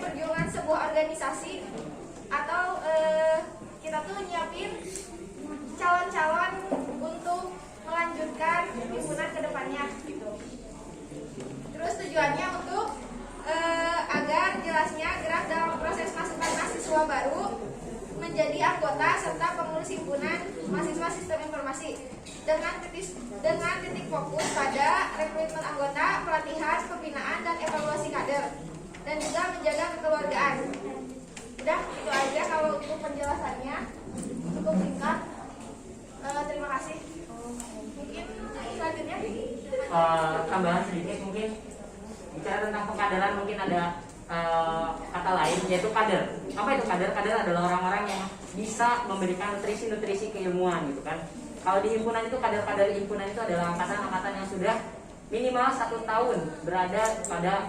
perjuangan sebuah organisasi atau kita tuh nyiapin calon-calon untuk melanjutkan himpunan ke depannya gitu. Terus tujuannya untuk agar jelasnya gerak dalam proses masukkan mahasiswa baru menjadi anggota serta pengurus himpunan mahasiswa sistem informasi dengan titik fokus pada rekrutmen anggota, pelatihan, pembinaan dan evaluasi kader, dan juga menjaga kekeluargaan. Udah itu aja kalau untuk penjelasannya, cukup singkat. Terima kasih. Mungkin selanjutnya tambahan sedikit mungkin bicara tentang pengkaderan, mungkin ada kata lain yaitu kader. Apa itu kader? Kader adalah orang-orang yang bisa memberikan nutrisi keilmuan gitu kan. Kalau di himpunan itu kader-kader himpunan itu adalah angkatan-angkatan yang sudah minimal 1 tahun berada pada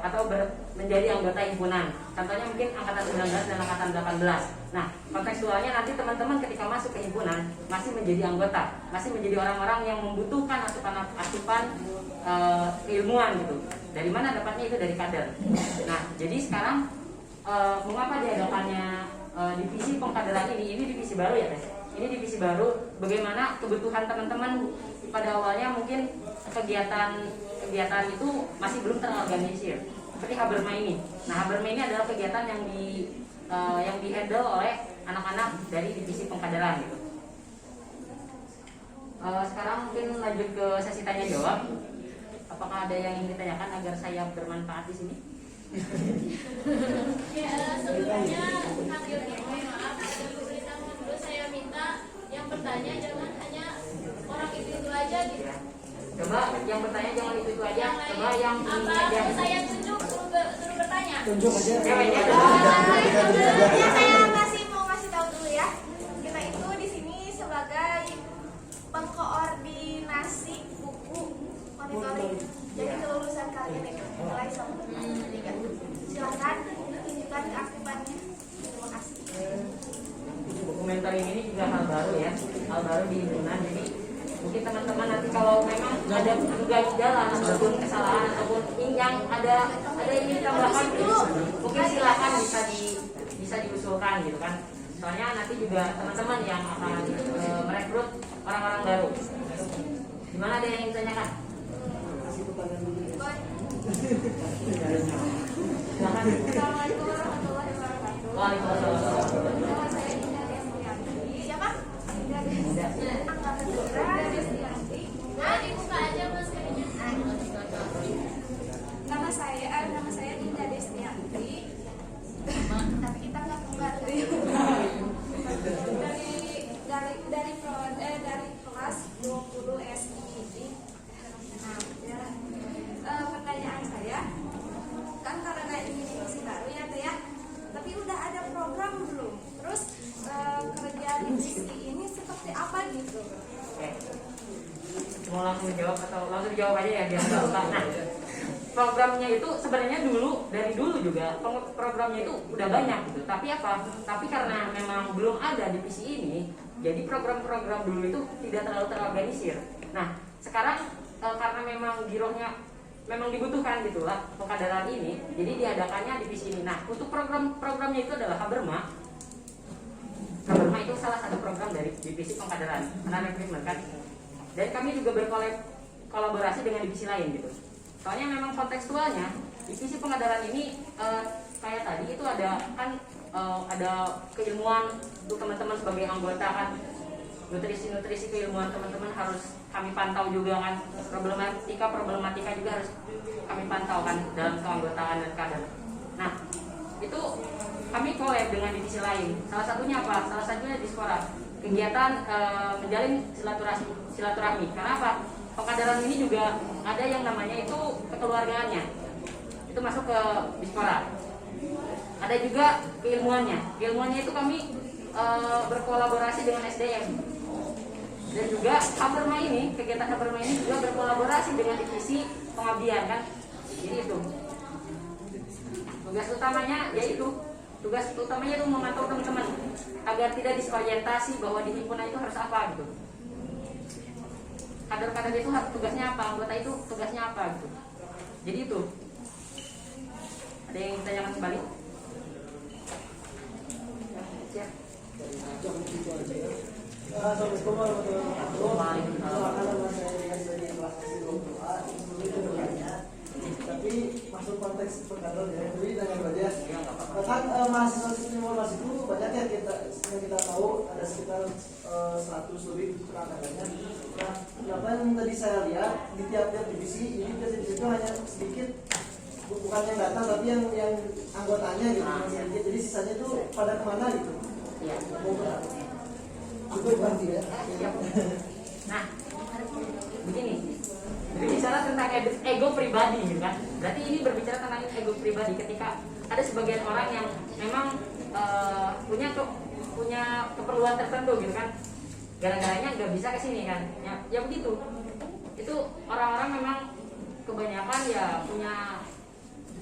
atau menjadi anggota himpunan. Contohnya mungkin angkatan 19 dan angkatan 18. Nah, kontekstualnya nanti teman-teman ketika masuk ke himpunan masih menjadi anggota, masih menjadi orang-orang yang membutuhkan asupan keilmuan gitu. Dari mana dapatnya? Itu dari kader. Nah, jadi sekarang mengapa diadakannya divisi pengkaderan ini? Ini divisi baru ya, Teh? Ini divisi baru. Bagaimana kebutuhan teman-teman pada awalnya mungkin kegiatan itu masih belum terorganisir. Seperti Haberma ini. Nah, Haberma ini adalah kegiatan yang dihandle oleh anak-anak dari divisi pengkaderan gitu. Sekarang mungkin lanjut ke sesi tanya jawab. Apakah ada yang ingin ditanyakan agar saya bermanfaat di sini? Ya, sebelumnya hadirnya maaf ada beberapa dulu saya minta yang bertanya jangan hanya orang itu aja gitu. Ya. Coba yang bertanya jangan itu aja. Coba yang apa aja. saya tunjuk suruh bertanya. Tunjuk aja. Ceweknya sebelumnya saya mau kasih tahu dulu ya. Kita itu di sini sebagai pengkoordinasi buku monitoring. Jadi kelulusan kalian itu mulai sampai ketiga. Silakan tunjukkan keaktifannya. Terima kasih. Buku mentoring ini juga hal baru ya, hal baru di himpunan. Jadi mungkin teman-teman nanti kalau memang ada jalan ataupun kesalahan ataupun yang ada yang ingin ditambahkan, mungkin silakan bisa diusulkan gitu kan. Soalnya nanti juga teman-teman yang akan merekrut orang-orang baru. Gimana, ada yang ingin ditanyakan? Silakan. Assalamualaikum warahmatullahi wabarakatuh. Waalaikumsalam. Nama saya Dinda Destianti. Siapa? Dinda Destianti. Angkatan Dinda Destianti. Dibuka aja maskernya. Nama saya Dinda Destianti. Tapi kita nggak kembar. Dari kelas 20 SI. Nah, pertanyaan saya, kan karena ini divisi baru ya, Teh ya. Tapi udah ada program belum? Terus kerja divisi ini seperti apa gitu? Oke. Mau langsung dijawab atau langsung dijawab aja ya biar nggak lupa. Nah, programnya itu sebenarnya dari dulu juga programnya itu udah banyak gitu. Tapi apa? Tapi karena memang belum ada divisi ini, jadi program-program dulu itu tidak terlalu terorganisir. Nah, sekarang karena memang girohnya memang dibutuhkan gitulah pengkaderan ini, jadi diadakannya divisi ini. Nah, untuk programnya itu adalah Haberma. Haberma itu salah satu program dari divisi pengkaderan, anak rekrutmen kan. Dan kami juga berkolaborasi dengan divisi lain gitu. Soalnya memang kontekstualnya divisi pengkaderan ini kayak tadi itu ada keilmuan untuk teman-teman sebagai anggota kan. Nutrisi keilmuan teman-teman harus kami pantau juga kan, problematika juga harus kami pantau kan dalam keanggotaan dan kader. Nah, itu kami collab dengan divisi lain. Salah satunya apa? Salah satunya Dispora, kegiatan menjalin silaturahmi. Karena apa? Pengkaderan ini juga ada yang namanya itu kekeluargaannya. Itu masuk ke Dispora. Ada juga keilmuannya. Keilmuannya itu kami berkolaborasi dengan SDM. Dan juga Haberma ini, kegiatan Haberma ini juga berkolaborasi dengan divisi pengabdian kan. Jadi itu tugas utamanya itu memantau teman-teman agar tidak disorientasi bahwa di himpunan itu harus apa gitu. Kader-kader itu tugasnya apa, anggota itu tugasnya apa gitu. Jadi itu. Ada Ada yang ditanyakan kembali? Siap. Assalamualaikum warahmatullahi wabarakatuh. Waalaikumsalam. Kalau saya dikasih dari kelas 20A, itu bertanya, tapi masuk konteks perkantor ya. Jadi tanya aja. Ya, nggak apa-apa. Kan mahasiswa sistem informasi itu banyak ya yang kita tahu ada sekitar 100 lebih perangkatannya. Nah, kenapa yang tadi saya lihat di tiap-tiap divisi ini divisi itu hanya sedikit, bukan yang datang tapi yang anggotanya gitu yang sedikit. Jadi sisanya itu pada kemana gitu? Iya. Cukup berarti ya. Nah, begini, berbicara tentang ego pribadi gitu kan. Berarti ini berbicara tentang ego pribadi ketika ada sebagian orang yang memang punya keperluan tertentu gitu kan. Gara-garanya nggak bisa ke sini kan. Ya begitu. Itu orang-orang memang kebanyakan ya punya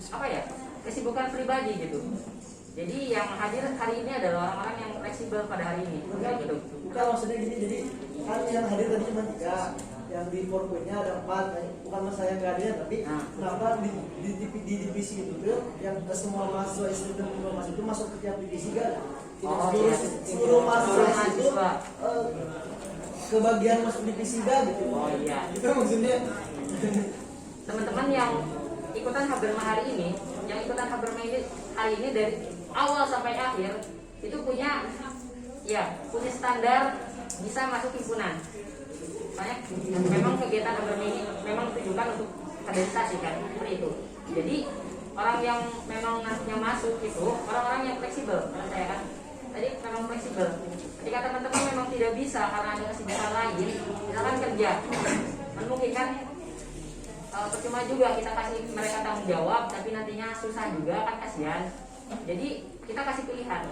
apa ya? Kesibukan pribadi gitu. Jadi yang hadir hari ini adalah orang-orang yang fleksibel pada hari ini. Gitu. Bukan maksudnya gini, jadi kan yang hadir tadi cuma 3, yang di PowerPoint-nya ada 4, bukan masalah yang nggak hadir, tapi kenapa di divisi itu tuh yang semua mahasiswa sistem informasi itu masuk ke tiap divisi kan? Tidak seluruh mahasiswa itu kebagian masuk divisi kan gitu. Oh iya. Itu maksudnya. Teman-teman yang ikutan Haberma hari ini, hari ini dari awal sampai akhir itu punya standar bisa masuk himpunan. Soalnya memang kegiatan Haberma ini memang ditujukan untuk kaderisasi kan, seperti itu. Jadi orang yang memang nantinya masuk itu orang-orang yang fleksibel, karena saya kan tadi memang fleksibel. Ketika teman-teman memang tidak bisa karena ada kesibukan lain, misalkan kerja, mungkin kan percuma juga kita kasih mereka tanggung jawab, tapi nantinya susah juga kan, kasihan. Jadi kita kasih pilihan.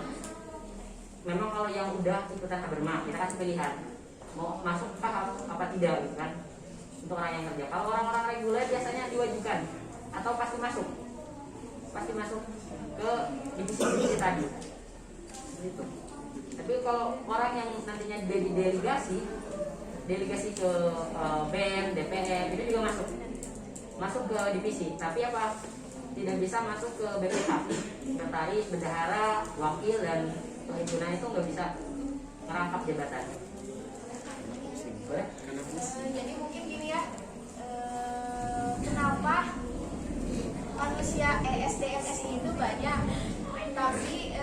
Memang kalau yang udah ikutan Haberma, kita kasih pilihan mau masuk apa tidak gitu kan, untuk orang yang kerja. Kalau orang-orang reguler biasanya diwajibkan atau pasti masuk ke divisi tadi gitu. Tapi kalau orang yang nantinya delegasi ke BEM, DPM itu juga masuk ke divisi, tapi apa, tidak bisa masuk ke BPH, sekretaris, bendahara, wakil, dan penghimpunan itu nggak bisa merangkap jabatan. Boleh? Jadi mungkin gini ya, kenapa manusia SDM SI itu banyak, tapi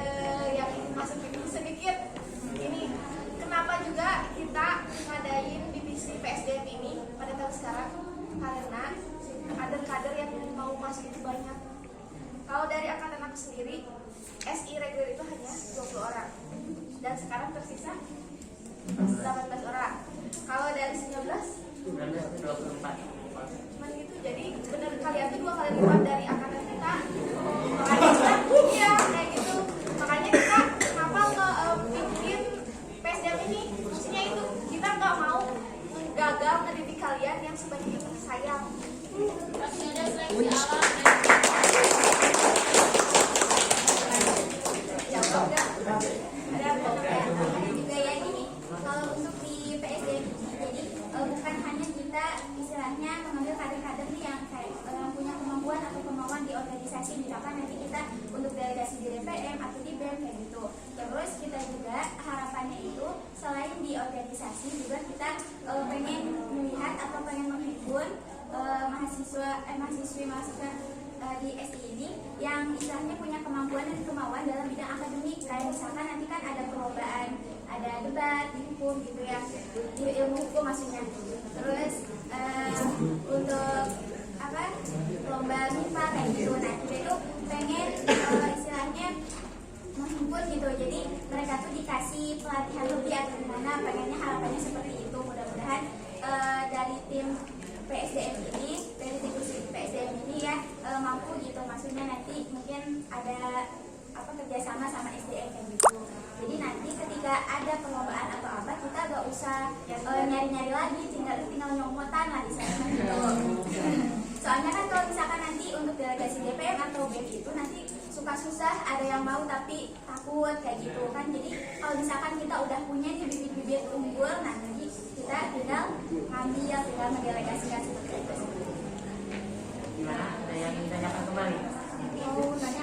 yang masuk itu sedikit. Ini kenapa juga kita ngadain divisi PSDM ini pada tahun sekarang, karena kader-kader yang mau masuk itu banyak. Kalau dari angkatan aku sendiri, SI reguler itu hanya 20 orang, dan sekarang tersisa 18 orang. Kalau dari 1924. cuman gitu, jadi benar kalian tuh 2 kali lipat dari angkatan kita. Makanya kita, iya kayak gitu. Makanya kita kenapa bikin PSDM ini? Maksudnya itu kita nggak mau gagal ngedidik kalian yang sebanyak itu, sayang. Pasti ada seleksi alam. Juga ya gini, kalau untuk di PSDM ini, jadi bukan hanya kita istilahnya mengambil kader-kader nih yang kayak punya kemampuan atau kemauan di organisasi, misalkan nanti kita untuk delegasi di DPM atau di BEM kayak gitu. Terus kita juga harapannya itu selain di organisasi juga kita pengen melihat atau pengen menghimpun mahasiswa di SI ini yang istilahnya punya kemampuan dan kemauan dalam bidang akademik, kayak misalkan nanti kan ada perlombaan, ada debat di hukum gitu ya, di ilmu hukum maksudnya. Terus untuk lomba MIPA kayak gitu. Nah kita itu pengen istilahnya menghimpun gitu, jadi mereka tuh dikasih pelatihan lebih atau gimana, pengennya harapannya seperti itu. Mudah-mudahan dari tim PSDM ini, dari divisi PSDM ini ya mampu gitu, maksudnya nanti mungkin ada kerjasama sama SDM kayak gitu. Jadi nanti ketika ada perlombaan atau apa, kita gak usah nyari-nyari lagi, tinggal nyomotan lah di sana gitu. Soalnya kan kalau misalkan nanti untuk delegasi DPM atau BEM itu nanti suka susah, ada yang mau tapi takut kayak gitu kan. Jadi kalau misalkan kita udah punya nih bibit-bibit unggul, nah nanti kita tinggal ngambil, tinggal mendelegasikan seperti itu. Gimana? Ada yang ditanyakan kembali? Mau nanya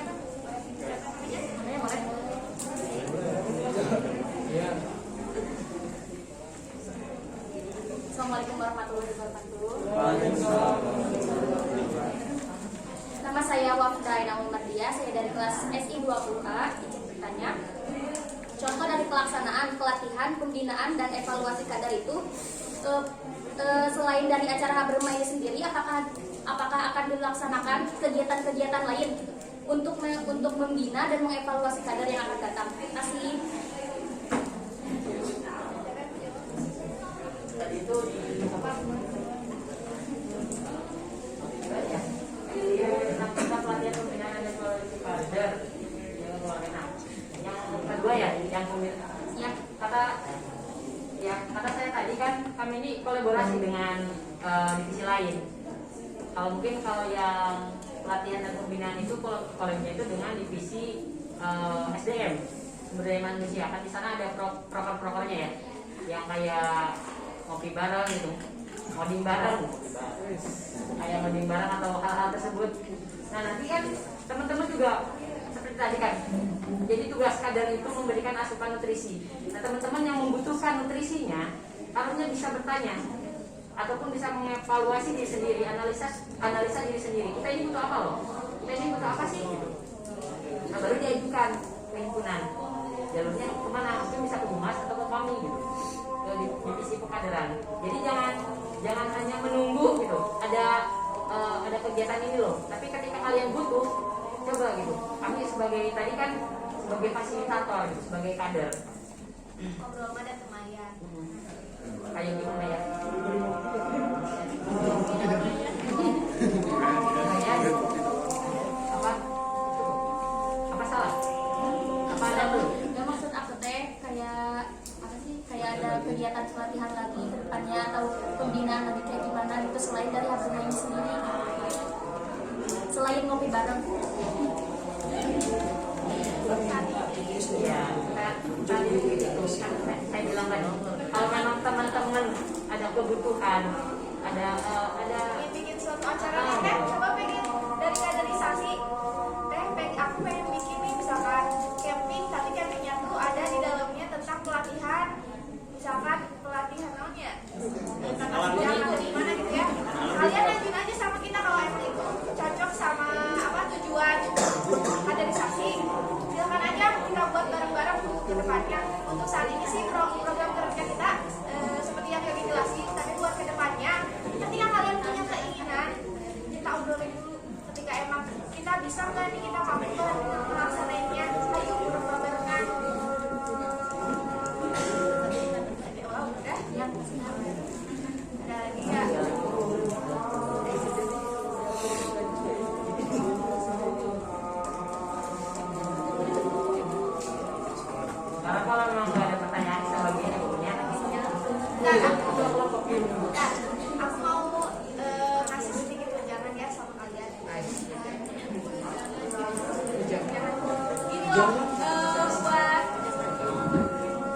Saya Wafda Naum Mardia, saya dari kelas SI 20A. Izin bertanya. Contoh dari pelaksanaan, pelatihan, pembinaan, dan evaluasi kadar itu selain dari acara bermain sendiri, apakah akan dilaksanakan kegiatan-kegiatan lain untuk membina dan mengevaluasi kadar yang akan datang? Terima kasih. Tadi itu di apa? Kita pelatihan pembinaan dan evaluasi kader. Yang kedua ya, yang ya kata saya tadi kan kami ini kolaborasi dengan divisi lain. Kalau yang pelatihan dan pembinaan itu kolegnya itu dengan divisi SDM, sumber daya manusia. Kan di sana ada proker-prokernya ya, yang kayak ngopi bareng gitu, ngoding bareng, kayak ngoding bareng atau hal-hal tersebut. Nah nanti kan teman-teman juga seperti tadi kan, jadi tugas kader itu memberikan asupan nutrisi. Nah teman-teman yang membutuhkan nutrisinya harusnya bisa bertanya ataupun bisa mengevaluasi diri sendiri, analisa diri sendiri. Kita ini butuh apa loh? Kita ini butuh apa sih? Gitu. Nah baru diajukan ke himpunan. Jalurnya kemana? Mungkin bisa ke humas atau ke kami gitu, ke divisi pekaderan. Jadi jangan hanya menunggu gitu. Ada kegiatan ini loh. Tapi ketika kalian butuh, coba gitu. Kami sebagai tadi kan sebagai fasilitator gitu, sebagai kader. Ngobrol sama dan lumayan. Kayak gimana ya? Apa salah? Apa ada tuh? Nggak, maksud aku teh kayak apa sih? Kayak ada kegiatan pelatihan lagi ke depannya atau pembinaan lagi kayak gimana gitu selain dari hasil main sendiri. Selain ngopi bareng. Ya, tadi itu kan saya bilang kan, kalau memang teman-teman ada kebutuhan, ada bikin suatu acara nih, coba pengen dari kaderisasi aku pengen bikin nih misalkan camping, tapi campingnya tuh ada di dalamnya tentang pelatihan, misalkan pelatihan namanya jangan di mana gitu ya, kalian lanjut aja sama kita kalau emang itu cocok sama apa tujuan kaderisasi, silakan aja kita buat bareng-bareng untuk kedepannya. Untuk saat ini sih program kerja kita seperti yang Yogi jelasin, tapi buat kedepannya ketika kalian punya keinginan kita obrolin dulu, ketika emang kita bisa nggak nih, kita mampu nggak melaksanainnya, ayo bareng-barengan. Oh, udah ya, ada lagi ya. karena kalau memang nggak ada pertanyaan sebagian ibunya, Aku mau kasih sedikit wejangan ya sama kalian. Gini loh,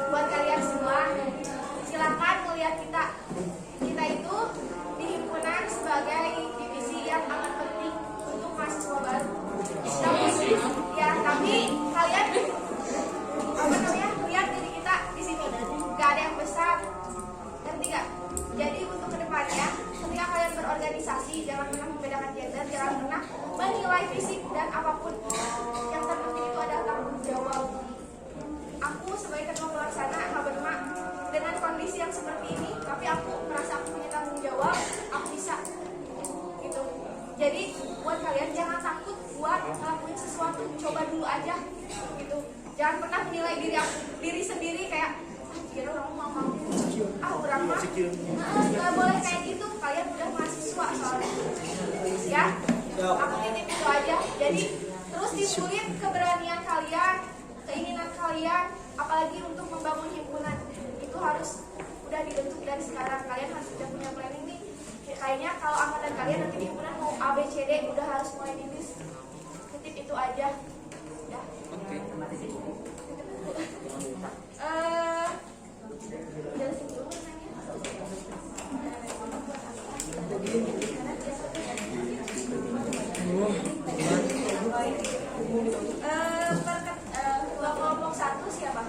buat kalian semua, silakan melihat kita itu di himpunan sebagai divisi yang amat penting untuk mahasiswa baru. Tapi kalian lihat diri kita di sini, nggak ada yang besar, ngerti nggak? Jadi untuk kedepannya, ketika kalian berorganisasi, jangan pernah membedakan gender, jangan pernah menilai fisik dan apapun. Yang terpenting itu adalah tanggung jawab. Aku sebagai ketua pelaksana Haberma dengan kondisi yang seperti ini, tapi aku merasa aku punya tanggung jawab, aku bisa, gitu. Jadi buat kalian jangan takut buat ngelakuin sesuatu, coba dulu aja, gitu. Jangan pernah menilai diri sendiri kayak kira orang mau orang mah nggak boleh kayak gitu, kalian udah mahasiswa soalnya ya. Aku titip itu aja, jadi terus disulit keberanian kalian, keinginan kalian, apalagi untuk membangun himpunan itu harus udah dibentuk dari sekarang. Kalian harus sudah punya planning nih, kayaknya kalau angkatan kalian nanti di himpunan mau ABCD udah harus mulai di list. Titip itu aja ya. Jelasin dulu kelompok 1 siapa?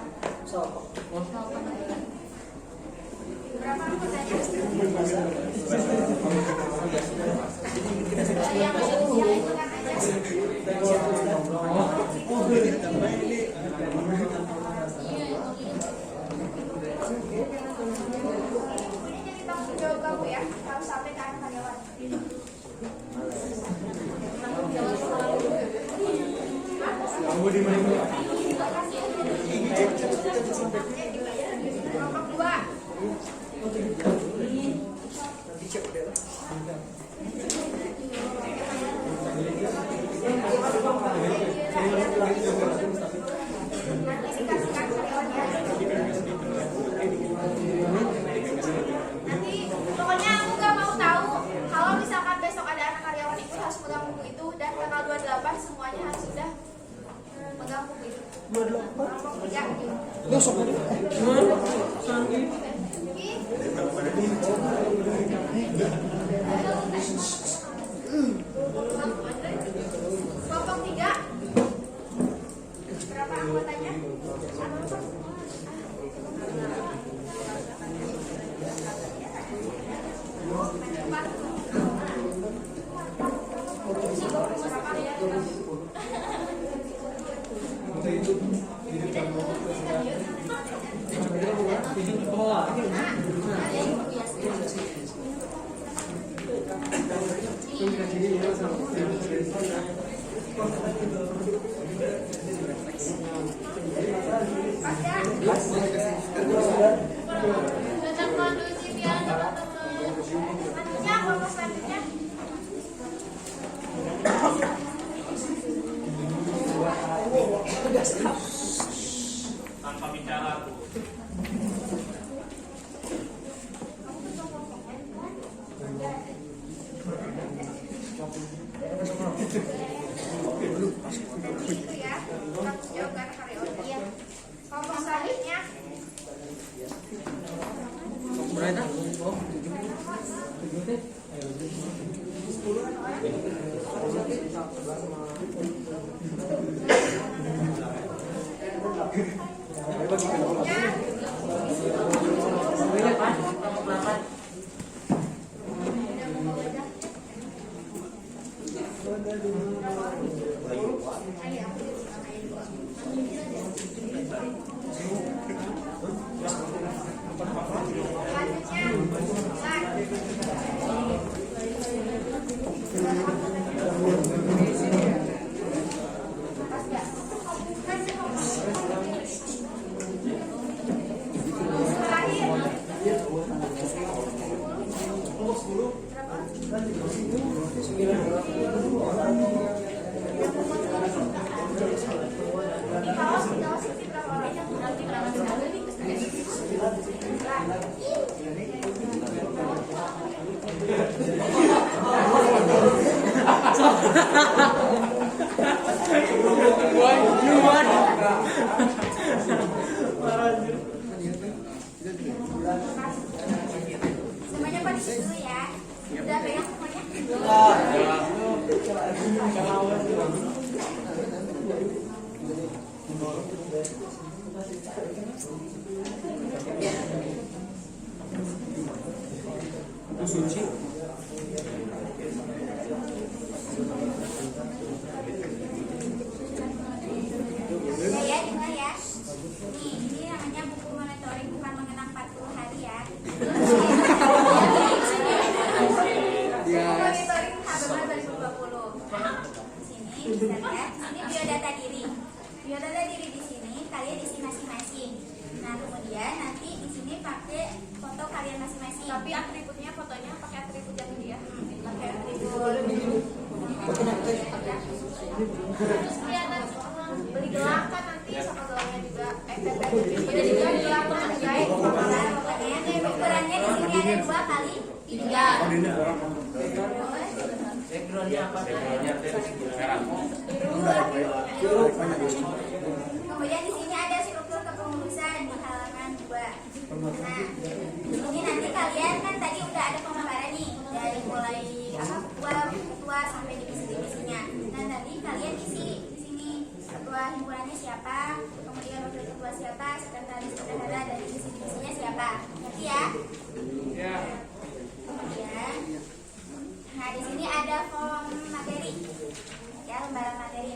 Berapa pertanyaan? Yang ikutan aja. Ini jadi tanggung jawab kamu ya, harus sampai ke anak karyawan. Kelompok 2. Nanti dikasihkan karyawannya. Nanti pokoknya aku gak mau tahu kalau misalkan besok ada anak karyawan itu harus pegang buku itu, dan tanggal 28 semuanya harus sudah pegang buku itu. Kelompok 3. Kelompok 3. Berapa anggotanya? Tetap kondusif ya teman-teman. Selanjutnya, kelompok selanjutnya. Tanpa bicara tuh. Itu ya, tanggung jawab anak karyawan. Iya. Kelompok selanjutnya. Semuanya pada dulu ya. Udah pegang semuanya. Udah ya, dengar ya. Ini namanya buku monitoring, bukan mengenang 40 hari ya. Monitoring H12 2020. Sini bisa lihat, ini biodata diri. Biodata diri di sini kalian isi masing-masing. Nah, kemudian nanti di sini pakai foto kalian masing-masing. Tapi atributnya fotonya pakai atribut yang dia. Pakai atribut. Terus kelihatan beli gelang kan nanti sama gelangnya juga. Udah juga gelang kan guys. Nah, pokoknya ukurannya di sini ada 2 kali 3. Kemudian di sini ada struktur kepengurusan di halaman 2. Nah, ini nanti kalian kan tadi udah ada pemaparan nih dari mulai ketua sampai divisi-divisinya. Nah, tadi kalian isi di sini ketua himpunannya siapa, kemudian wakil ketua siapa, sekretaris bendahara dari divisi-divisinya siapa. Ngerti ya? Ya. Kemudian, nah di sini ada form materi, ya lembaran materi.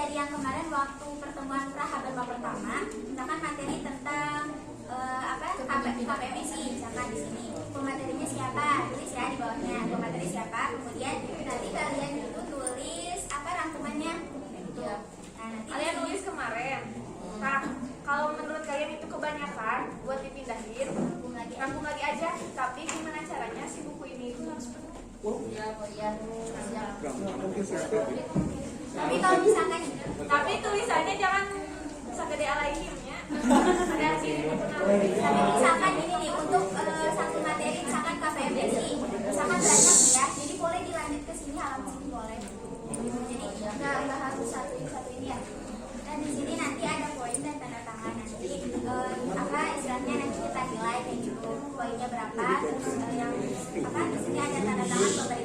dari yang kemarin waktu pertemuan prahababa pertama, misalkan materi tentang KPMI, misalkan di sini pematerinya siapa, tulis ya di bawahnya pemateri siapa, kemudian nanti kalian itu tulis rangkumannya gitu. Nah, nanti Kalian nulis kemarin. Nah, kalau menurut kalian itu kebanyakan buat dipindahin, rangkum lagi aja. Tapi gimana caranya si buku ini itu harus penuh? tapi kalau misalkan Tapi tulisannya jangan segede alaihimnya. Ada sini tapi misalkan ini nih untuk satu materi misalkan KPMI misalkan banyak ya, jadi boleh dilanjut ke sini halaman sini boleh. Jadi nggak harus satu ini ya. Dan di sini nanti ada poin dan tanda tangan, nanti istilahnya nanti kita nilai kayak gitu poinnya berapa, terus yang di sini ada tanda tangan pemberi